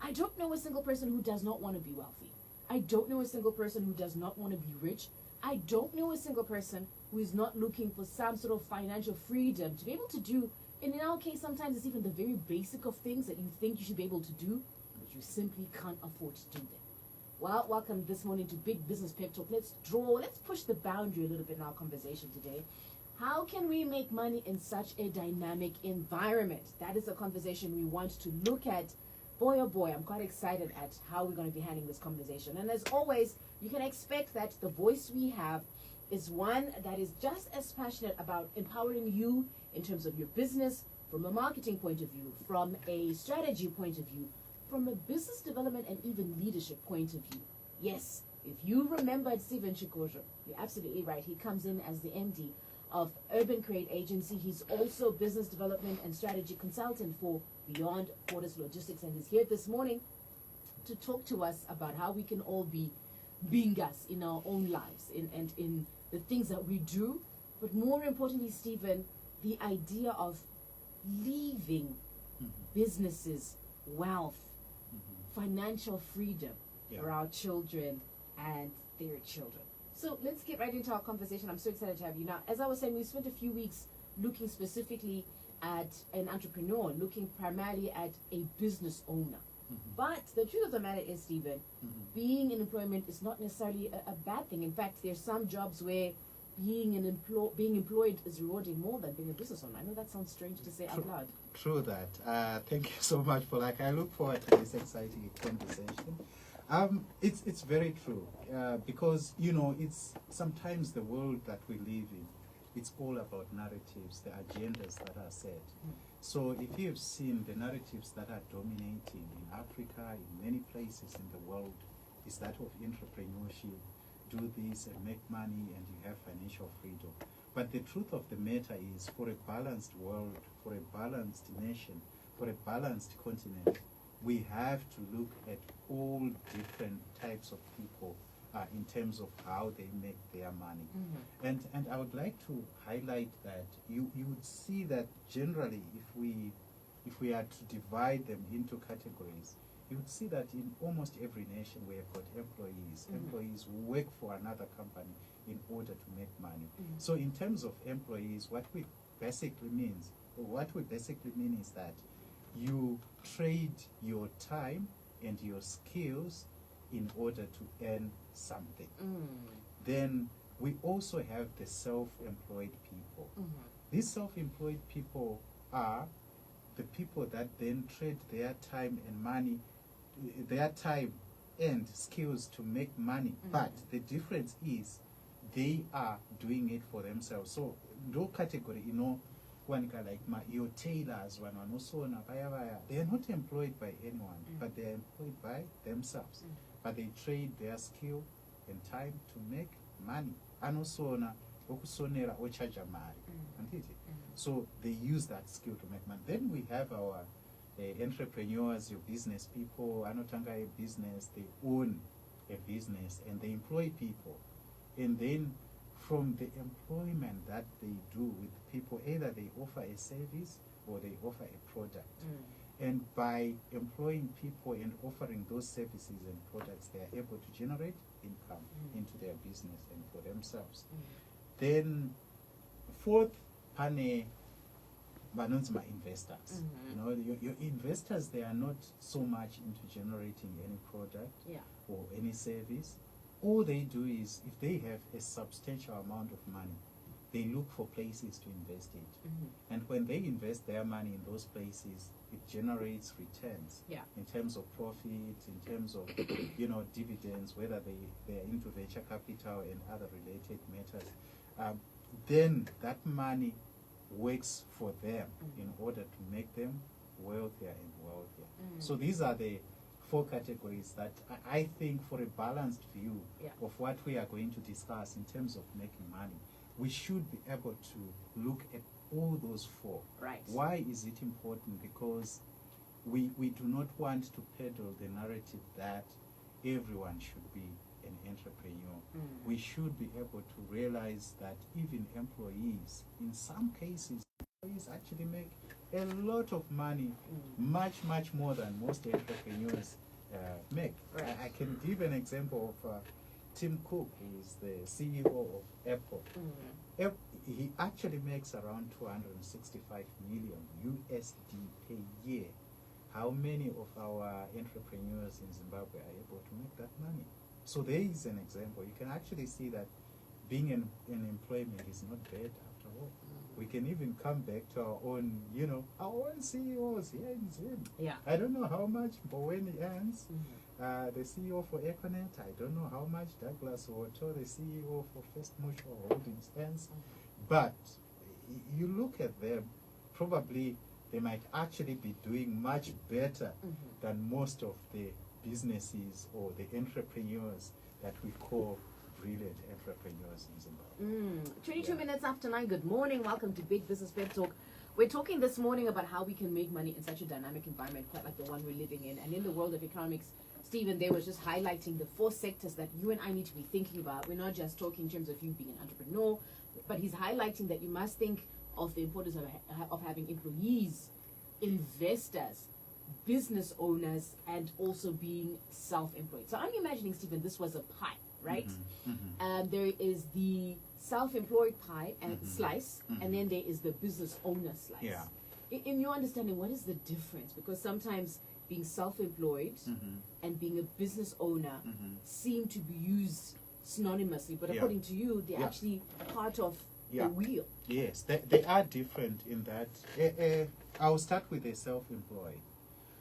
I don't know a single person who does not want to be wealthy. I don't know a single person who does not want to be rich. I don't know a single person who is not looking for some sort of financial freedom to be able to do. And in our case, sometimes it's even the very basic of things that you think you should be able to do, but you simply can't afford to do them. Well, welcome this morning to Big Business Pep Talk. Let's push the boundary a little bit in our conversation today. How can we make money in such a dynamic environment? That is a conversation we want to look at. Boy, oh boy, I'm quite excited at how we're going to be handling this conversation. And as always, you can expect that the voice we have is one that is just as passionate about empowering you in terms of your business, from a marketing point of view, from a strategy point of view, from a business development and even leadership point of view. Yes, if you remembered Stephen Chikojo, you're absolutely right. He comes in as the MD of Urban Create Agency. He's also business development and strategy consultant for Beyond Borders Logistics, and he's here this morning to talk to us about how we can all be being us in our own lives and in the things that we do. But more importantly, Stephen, the idea of leaving businesses, wealth, financial freedom for our children and their children. So let's get right into our conversation. I'm so excited to have you. Now, as I was saying, we spent a few weeks looking specifically at an entrepreneur, looking primarily at a business owner. But the truth of the matter is, Stephen, being in employment is not necessarily a bad thing. In fact, there's some jobs where being employed is rewarding more than being a business owner. I know that sounds strange to say out loud. True that. Thank you so much for that. I look forward to this exciting conversation. It's very true because it's sometimes the world that we live in. It's all about narratives, the agendas that are set. So if you've seen the narratives that are dominating in Africa, in many places in the world, is that of entrepreneurship. Do this and make money and you have financial freedom. But the truth of the matter is, for a balanced world, for a balanced nation, for a balanced continent, we have to look at all different types of people in terms of how they make their money. And I would like to highlight that you would see that generally if we are to divide them into categories, you would see that in almost every nation we have got employees. Employees who work for another company in order to make money. So in terms of employees, what we basically mean is that you trade your time and your skills in order to earn something. Then we also have the self-employed people. These self-employed people are the people that then trade their time and money, their time and skills to make money. But the difference is they are doing it for themselves. So no category, one guy like your tailors, one also they are not employed by anyone, but they are employed by themselves. But they trade their skill and time to make money. And also so they use that skill to make money. Then we have our entrepreneurs, your business people, anotanga a business, they own a business and they employ people. And then from the employment that they do with people, either they offer a service or they offer a product. And by employing people and offering those services and products, they are able to generate income into their business and for themselves. Then fourth, pane banonzima investors. Your investors, they are not so much into generating any product or any service. All they do is, if they have a substantial amount of money, they look for places to invest it. And when they invest their money in those places, it generates returns in terms of profits, in terms of dividends, whether they are into venture capital and other related matters. Then that money works for them in order to make them wealthier and wealthier. So these are the four categories that I think, for a balanced view of what we are going to discuss in terms of making money, we should be able to look at all those four. Right. Why is it important? Because we do not want to peddle the narrative that everyone should be an entrepreneur. We should be able to realize that even employees, in some cases, employees actually make a lot of money, much more than most entrepreneurs make. Right. I can give an example of Tim Cook, who is the CEO of Apple. He actually makes around 265 million USD per year. How many of our entrepreneurs in Zimbabwe are able to make that money? So there is an example. You can actually see that being in employment is not bad after all. We can even come back to our own, our own CEOs here in Zim. Yeah. I don't know how much Boweni earns, the CEO for Econet. I don't know how much Douglas Woto, the CEO for First Mutual Holdings, earns. But you look at them, probably they might actually be doing much better than most of the businesses or the entrepreneurs that we call brilliant entrepreneurs in Zimbabwe. 22 minutes after 9. Good morning. Welcome to Big Business Pep Talk. We're talking this morning about how we can make money in such a dynamic environment, quite like the one we're living in. And in the world of economics, Stephen there was just highlighting the 4 sectors that you and I need to be thinking about. We're not just talking in terms of you being an entrepreneur, but he's highlighting that you must think of the importance of having employees, investors, business owners, and also being self-employed. So I'm imagining, Stephen, this was a pie, right? There is the self-employed pie and slice, and then there is the business owner slice. Yeah. In your understanding, what is the difference? Because sometimes being self-employed and being a business owner seem to be used synonymously, but according to you, they're actually part of the wheel. Yes, they are different in that. I'll start with the self-employed.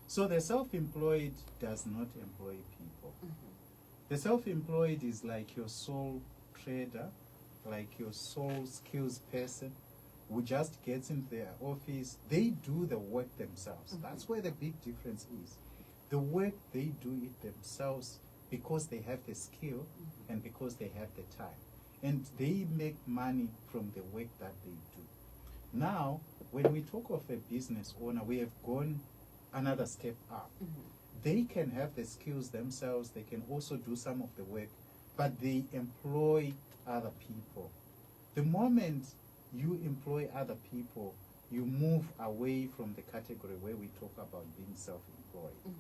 So the self-employed does not employ people. The self-employed is like your sole trader, like your sole skills person who just gets into their office. They do the work themselves. That's where the big difference is. The work, they do it themselves because they have the skill and because they have the time. And they make money from the work that they do. Now, when we talk of a business owner, we have gone another step up. They can have the skills themselves, they can also do some of the work, but they employ other people. The moment you employ other people, you move away from the category where we talk about being self-employed.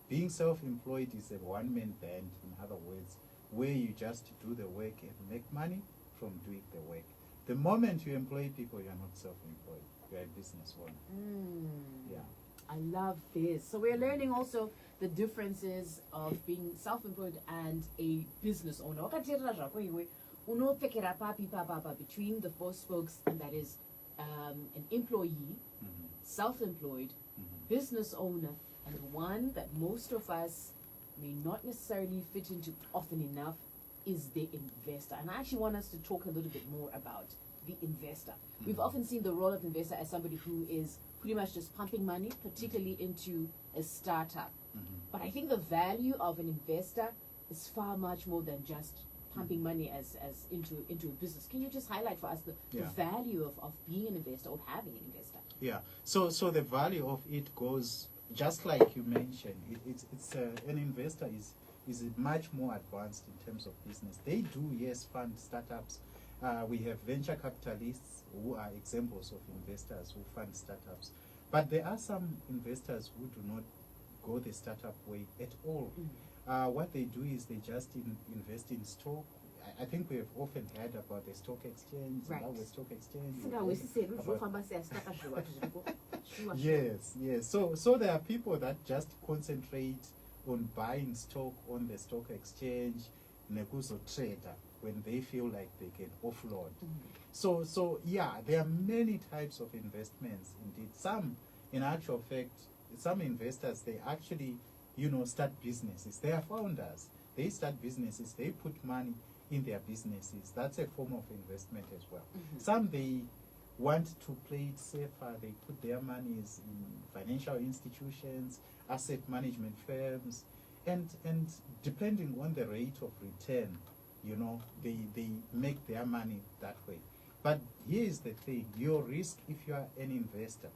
Being self-employed is a one-man band, in other words, where you just do the work and make money from doing the work. The moment you employ people, you're not self-employed, you're a business owner. Yeah. I love this. So we're learning also the differences of being self-employed and a business owner. Between the 4 spokes, and that is an employee, self-employed, business owner, and one that most of us may not necessarily fit into often enough is the investor. And I actually want us to talk a little bit more about the investor. We've often seen the role of investor as somebody who is pretty much just pumping money, particularly into a startup. But I think the value of an investor is far much more than just pumping money as into a business. Can you just highlight for us the value of being an investor or having an investor? Yeah. So the value of it goes just like you mentioned. It's an investor is much more advanced in terms of business. They do fund startups. We have venture capitalists who are examples of investors who fund startups. But there are some investors who do not go the startup way at all. What they do is they just invest in stock. I think we have often heard about the stock exchange, Zimbabwe Stock Exchange. Yes. So there are people that just concentrate on buying stock on the stock exchange, nekuzo trader, when they feel like they can offload. So there are many types of investments indeed. Some, in actual fact, some investors, they actually, start businesses. They are founders. They start businesses. They put money in their businesses. That's a form of investment as well. Some, they want to play it safer. They put their monies in financial institutions, asset management firms, and depending on the rate of return, they make their money that way. But here's the thing: your risk, if you are an investor,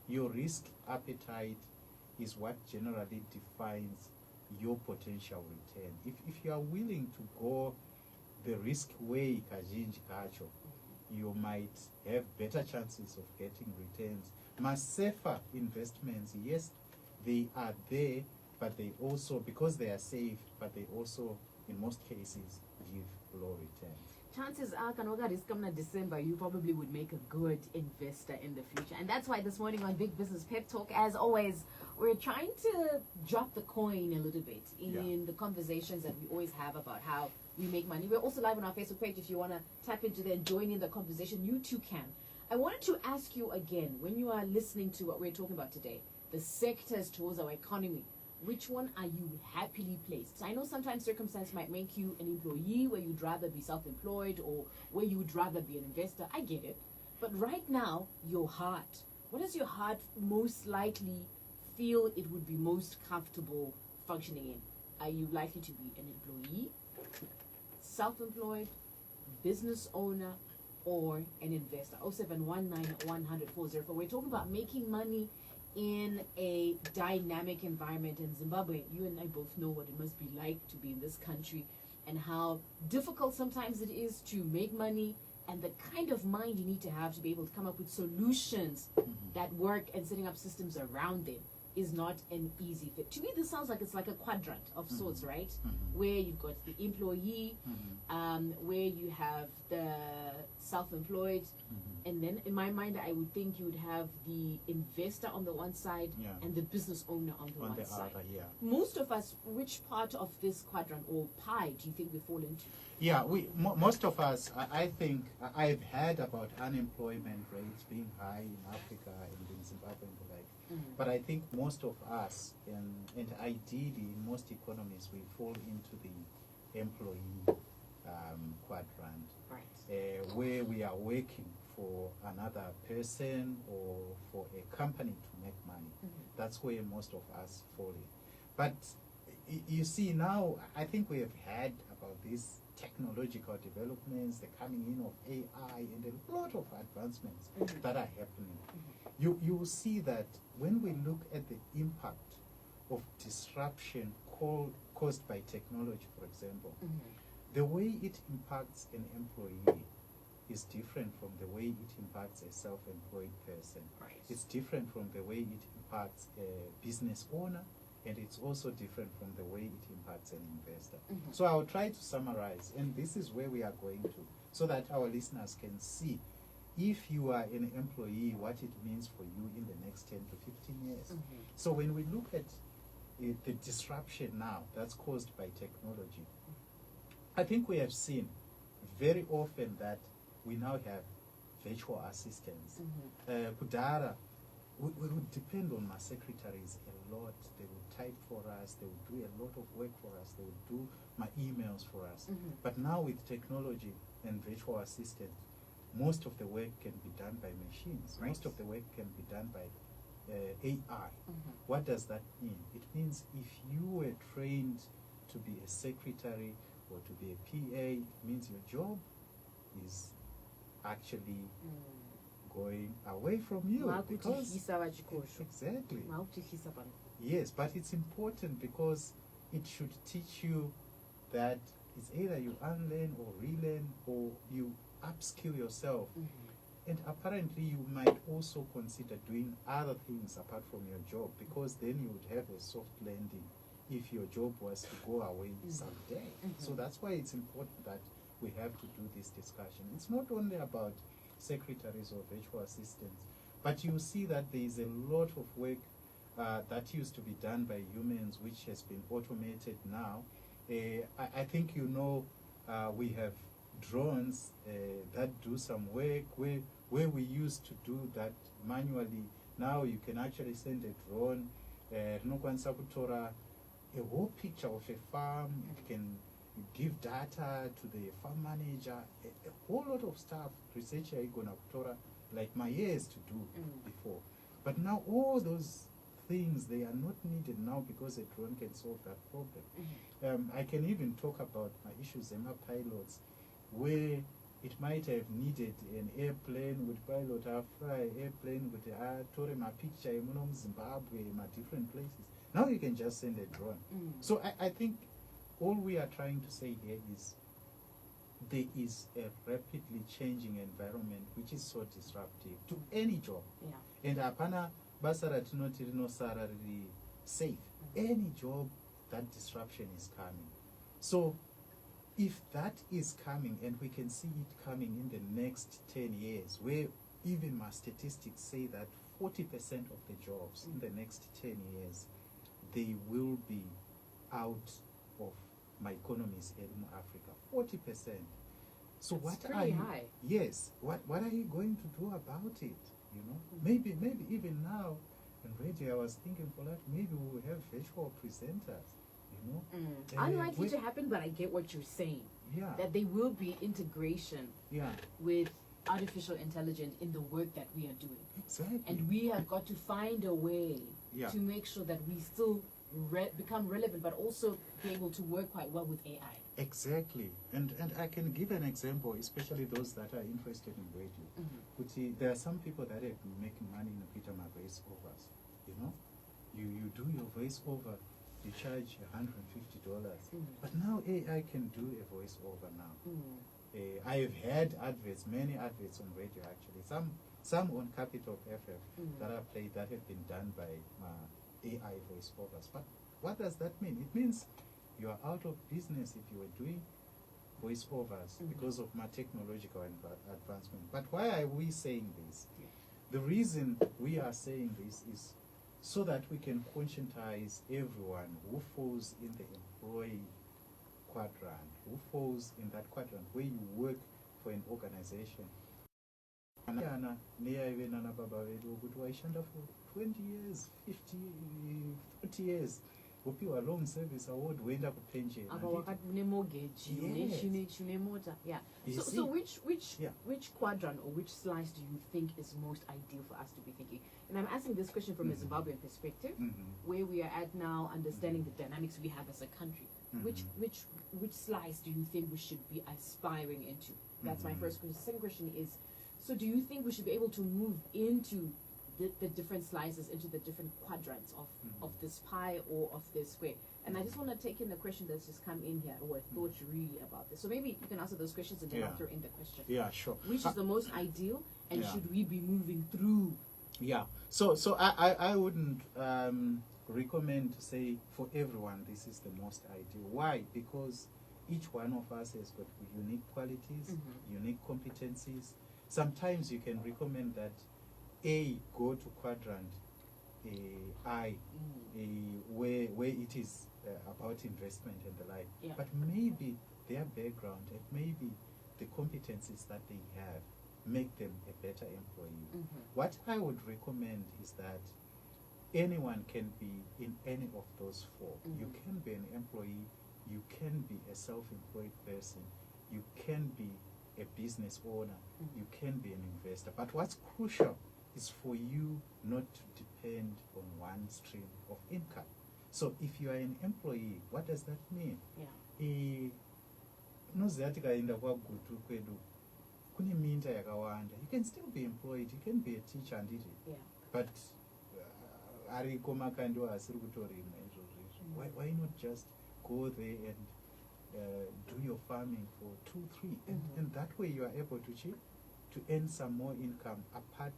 your risk appetite is what generally defines your potential return. If you are willing to go the risk way, you might have better chances of getting returns. safer investments, yes, they are there, but they also, because they are safe, but they also, in most cases, give low returns. Chances are, Kanoga December, you probably would make a good investor in the future. And that's why this morning on Big Business Pep Talk, as always, we're trying to drop the coin a little bit in the conversations that we always have about how we make money. We're also live on our Facebook page. If you want to tap into there and join in the conversation, you too can. I wanted to ask you again, when you are listening to what we're talking about today, the sectors towards our economy, which one are you happily placed? So I know sometimes circumstance might make you an employee where you'd rather be self-employed or where you would rather be an investor. I get it. But right now, your heart, what does your heart most likely feel it would be most comfortable functioning in? Are you likely to be an employee, self-employed, business owner, or an investor? 0719100404. We're talking about making money in a dynamic environment in Zimbabwe. You and I both know what it must be like to be in this country and how difficult sometimes it is to make money, and the kind of mind you need to have to be able to come up with solutions that work, and setting up systems around them is not an easy fit. To me, this sounds like it's like a quadrant of sorts, right? Where you've got the employee, where you have the self-employed, and then in my mind, I would think you would have the investor on the one side and the business owner on the one side. Most of us, which part of this quadrant or pie do you think we fall into? Yeah, most of us, I think, I've heard about unemployment rates being high in Africa and in Zimbabwe and the like. But I think most of us, and ideally in most economies, we fall into the employee quadrant, where we are working for another person or for a company to make money. That's where most of us fall in. But you see now, I think we have heard about these technological developments, the coming in of AI, and a lot of advancements that are happening. You will see that when we look at the impact of disruption caused by technology, for example, the way it impacts an employee is different from the way it impacts a self-employed person. It's different from the way it impacts a business owner, and it's also different from the way it impacts an investor. So I'll try to summarize, and this is where we are going to, so that our listeners can see, if you are an employee, what it means for you in the next 10 to 15 years. So when we look at the disruption now that's caused by technology, I think we have seen very often that we now have virtual assistants. Kudara, we would depend on my secretaries a lot. They would type for us, they would do a lot of work for us, they would do my emails for us. But now with technology and virtual assistants, most of the work can be done by machines. Most of the work can be done by AI. What does that mean? It means if you were trained to be a secretary or to be a PA, it means your job is actually going away from you. Because exactly. Yes, but it's important because it should teach you that it's either you unlearn or relearn, or you upskill yourself. And apparently you might also consider doing other things apart from your job, because then you would have a soft landing if your job was to go away someday. So that's why it's important that we have to do this discussion. It's not only about secretaries or virtual assistants, but you see that there is a lot of work that used to be done by humans, which has been automated now. I think you know we have drones that do some work where we used to do that manually. Now you can actually send a drone, a whole picture of a farm. It can give data to the farm manager, a whole lot of stuff. Researcher igona kutora like my years to do before. But now all those things, they are not needed now because a drone can solve that problem. I can even talk about my issues, pilots, where it might have needed an airplane with pilot, fly airplane with tore my picture in Zimbabwe, my different places. Now you can just send a drone. So I think all we are trying to say here is there is a rapidly changing environment which is so disruptive to any job. Yeah. And hapana basa ratinoti rinosara riri safe. Any job, that disruption is coming. So if that is coming, and we can see it coming in the next 10 years, where even my statistics say that 40% of the jobs in the next 10 years, they will be out of my economies in Africa. 40%. So That's what pretty are you, high. Yes, what are you going to do about it? You know, maybe even now in radio, I was thinking for that, maybe we will have virtual presenters. You know, Unlikely to happen, but I get what you're saying. Yeah. That there will be integration. Yeah. With artificial intelligence in the work that we are doing. Exactly. And we have got to find a way Yeah. to make sure that we still become relevant, but also be able to work quite well with AI. Exactly. And I can give an example, especially those that are interested in radio. Kuti, there are some people that have been making money in Peter voiceovers. You know, you do your voiceover, you charge $150. But now AI can do a voiceover now. I have had adverts, many adverts on radio actually. Some on Capital FM that are played that have been done by AI voiceovers. But what does that mean? It means you are out of business if you are doing voiceovers because of my technological advancement. But why are we saying this? The reason we are saying this is so that we can conscientize everyone who falls in the employee quadrant, who falls in that quadrant where you work for an organization. For 20 years, 50, 40 years, upiwa long service award, wenda ku pension. Mortgage, yeah. So which quadrant or which slice do you think is most ideal for us to be thinking? And I'm asking this question from a Zimbabwean perspective, where we are at now, understanding the dynamics we have as a country. Which slice do you think we should be aspiring into? That's my first question. Second question is, so do you think we should be able to move into the different slices, into the different quadrants of this pie or of this square? And I just want to take in the question that's just come in here, or thought really about this. So maybe you can answer those questions and then I'll throw in the question. Yeah, sure. Which is the most ideal, and should we be moving through? Yeah. So I wouldn't recommend to say for everyone this is the most ideal. Why? Because each one of us has got unique qualities, unique competencies. Sometimes you can recommend that go to quadrant I, where it is about investment and the like. Yeah. But maybe their background and maybe the competencies that they have make them a better employee. What I would recommend is that anyone can be in any of those four. You can be an employee, you can be a self-employed person, you can be a business owner, you can be an investor. But what's crucial is for you not to depend on one stream of income. So if you are an employee, what does that mean? You can still be employed, you can be a teacher, but why not just go there and do your farming for 2-3 and that way you are able to earn some more income apart